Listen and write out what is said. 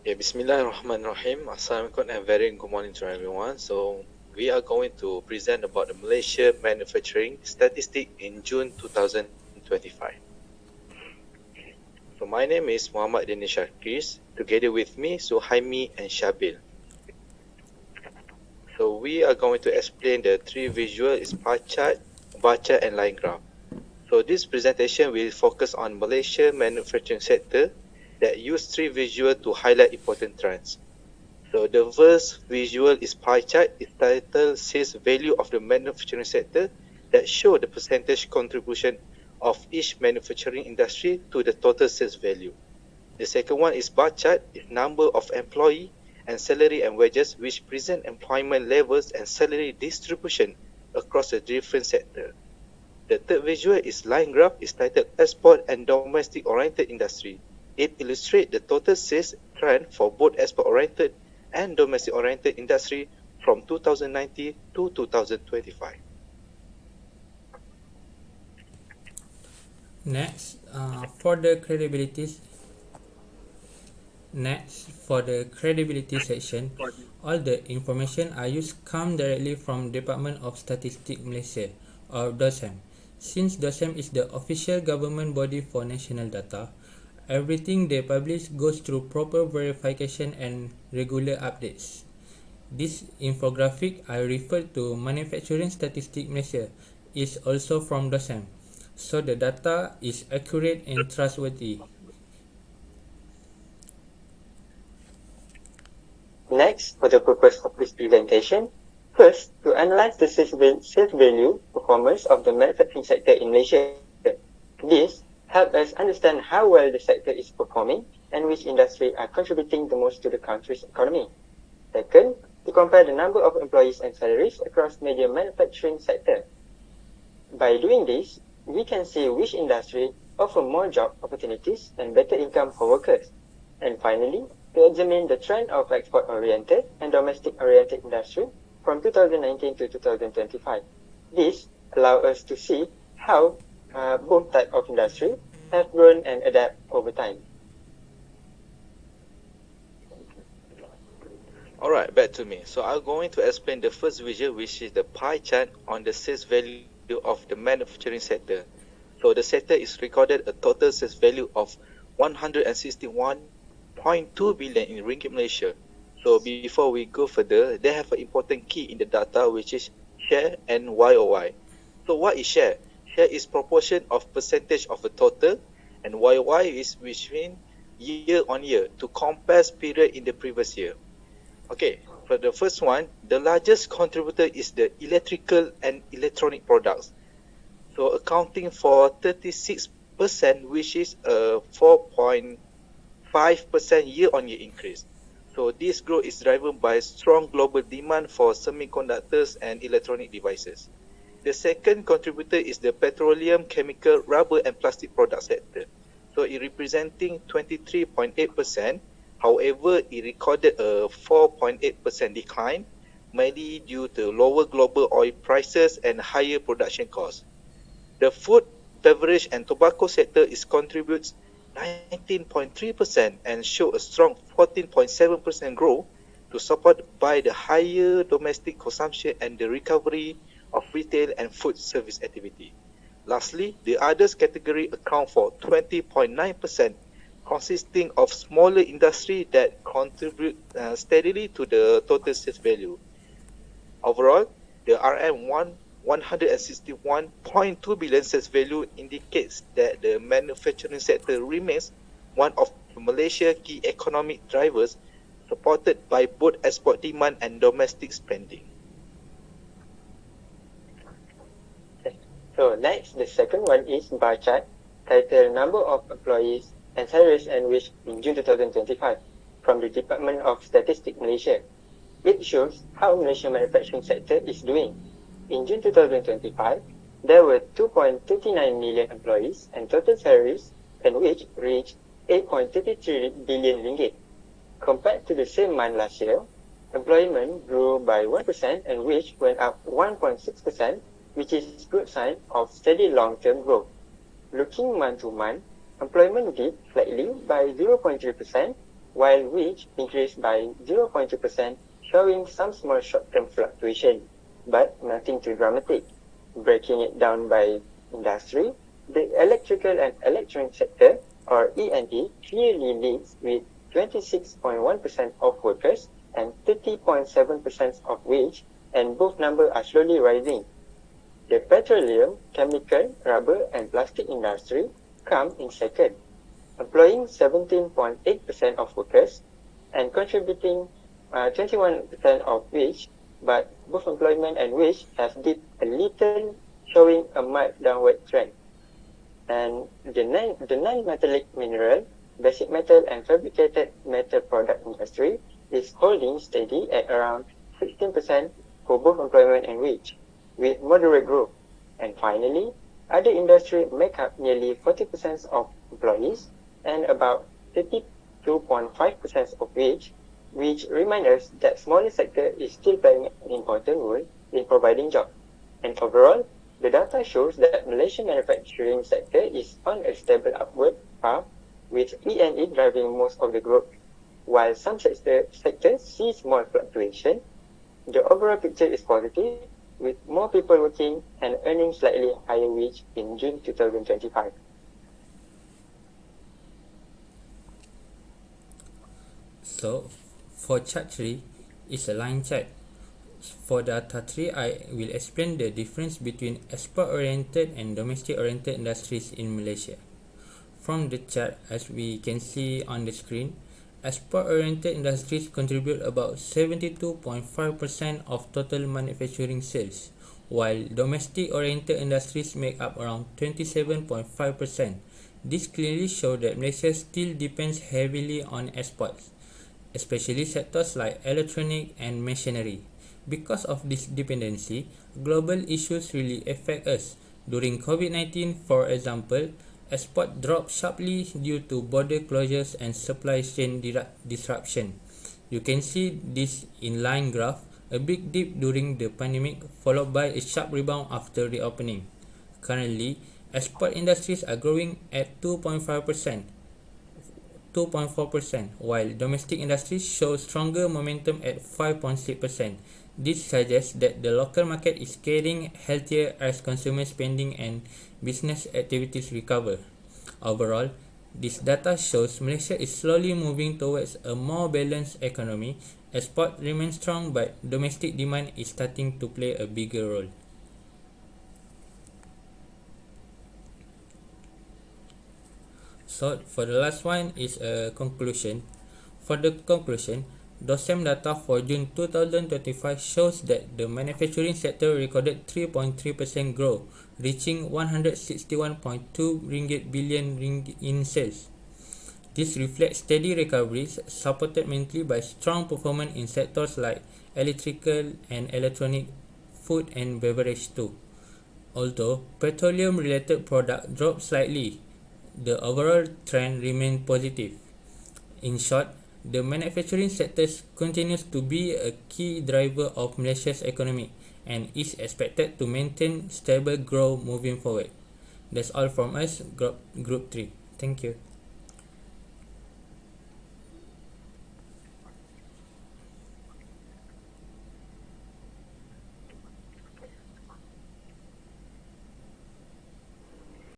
Okay, Bismillahirrahmanirrahim. Assalamualaikum and very good morning to everyone. So we are going to present about the Malaysia manufacturing statistic in June 2025. So my name is Danish Shakriz. Together with me, Suhaimi and Syabil. So we are going to explain the three visual is pie chart, bar chart and line graph. So this presentation will focus on Malaysia manufacturing sector that use three visual to highlight important trends. So the first visual is pie chart. Its title says value of the manufacturing sector that show the percentage contribution of each manufacturing industry to the total sales value. The second one is bar chart, is number of employee and salary and wages which present employment levels and salary distribution across the different sector. The third visual is line graph, is titled export and domestic oriented industry. It illustrates the total sales trend for both export oriented and domestic oriented industry from 2019 to 2025. Next, for the credibility section, all the information I use come directly from Department of Statistic Malaysia or DOSEM. Since DOSEM is the official government body for national data, everything they publish goes through proper verification and regular updates. This infographic I referred to Manufacturing Statistic Malaysia is also from DOSEM, so the data is accurate and trustworthy. Next, for the purpose of this presentation, first, to analyze the sales value performance of the manufacturing sector in Malaysia. This helps us understand how well the sector is performing and which industry are contributing the most to the country's economy. Second, to compare the number of employees and salaries across major manufacturing sector. By doing this, we can see which industry offer more job opportunities and better income for workers. And finally, to examine the trend of export-oriented and domestic-oriented industry from 2019 to 2025. This allows us to see how both types of industry have grown and adapt over time. Alright, back to me. So I'm going to explain the first visual, which is the pie chart on the sales value of the manufacturing sector. So the sector is recorded a total sales value of 161.2 billion in ringgit Malaysia. So before we go further, they have an important key in the data, which is share and YOY. So what is share? Share is proportion of percentage of the total, and YOY is which means year on year to compare period in the previous year. Okay, for the first one, the largest contributor is the electrical and electronic products. So accounting for 36%, which is a 4.5% year-on-year increase. So this growth is driven by strong global demand for semiconductors and electronic devices. The second contributor is the petroleum, chemical, rubber and plastic product sector. So it representing 23.8%. However, it recorded a 4.8% decline, mainly due to lower global oil prices and higher production costs. The food, beverage and tobacco sector contributes 19.3% and show a strong 14.7% growth to support by the higher domestic consumption and the recovery of retail and food service activity. Lastly, the others category account for 20.9%, consisting of smaller industry that contribute steadily to the total sales value. Overall, the RM161.2 billion sales value indicates that the manufacturing sector remains one of Malaysia's key economic drivers, supported by both export demand and domestic spending. So next, the second one is bar chart, titled Number of Employees and Salaries and Wage in June 2025 from the Department of Statistic Malaysia. It shows how Malaysian manufacturing sector is doing. In June 2025, there were 2.39 million employees and total salaries and wage reached 8.33 billion ringgit. Compared to the same month last year, employment grew by 1% and wage went up 1.6%, which is a good sign of steady long-term growth. Looking month to month, employment dipped slightly by 0.3%, while wage increased by 0.2%, showing some small short-term fluctuation, but nothing too dramatic. Breaking it down by industry, the electrical and electronic sector, or E&E, clearly leads with 26.1% of workers and 30.7% of wage, and both numbers are slowly rising. The petroleum, chemical, rubber, and plastic industry come in second, employing 17.8% of workers and contributing 21% of wage, but both employment and wage have dipped a little, showing a mild downward trend. And the non-metallic mineral, basic metal, and fabricated metal product industry is holding steady at around 16% for both employment and wage, with moderate growth. And finally, other industry make up nearly 40% of employees and about 32.5% of wage, which reminds us that smaller sector is still playing an important role in providing jobs. And overall, the data shows that Malaysian manufacturing sector is on a stable upward path, with E&E driving most of the growth. While some sectors see small fluctuation, the overall picture is positive, with more people working and earning slightly higher wage in June 2025. So, for chart 3, is a line chart. For data 3, I will explain the difference between export-oriented and domestic-oriented industries in Malaysia. From the chart, as we can see on the screen, export-oriented industries contribute about 72.5% of total manufacturing sales, while domestic-oriented industries make up around 27.5%. This clearly shows that Malaysia still depends heavily on exports, especially sectors like electronic and machinery. Because of this dependency, global issues really affect us. During COVID-19, for example, export dropped sharply due to border closures and supply chain disruption. You can see this in line graph, a big dip during the pandemic followed by a sharp rebound after reopening. Currently, export industries are growing at 2.4%, while domestic industries show stronger momentum at 5.6%. This suggests that the local market is getting healthier as consumer spending and business activities recover. Overall, this data shows Malaysia is slowly moving towards a more balanced economy. Export remains strong, but domestic demand is starting to play a bigger role. So for the last one is a conclusion. For the conclusion, DOSEM data for June 2025 shows that the manufacturing sector recorded 3.3% growth, reaching 161.2 billion ringgit in sales. This reflects steady recoveries, supported mainly by strong performance in sectors like electrical and electronic, food and beverage too. Although petroleum-related products dropped slightly, the overall trend remained positive. In short, the manufacturing sector continues to be a key driver of Malaysia's economy and is expected to maintain stable growth moving forward. That's all from us, Group 3. Thank you.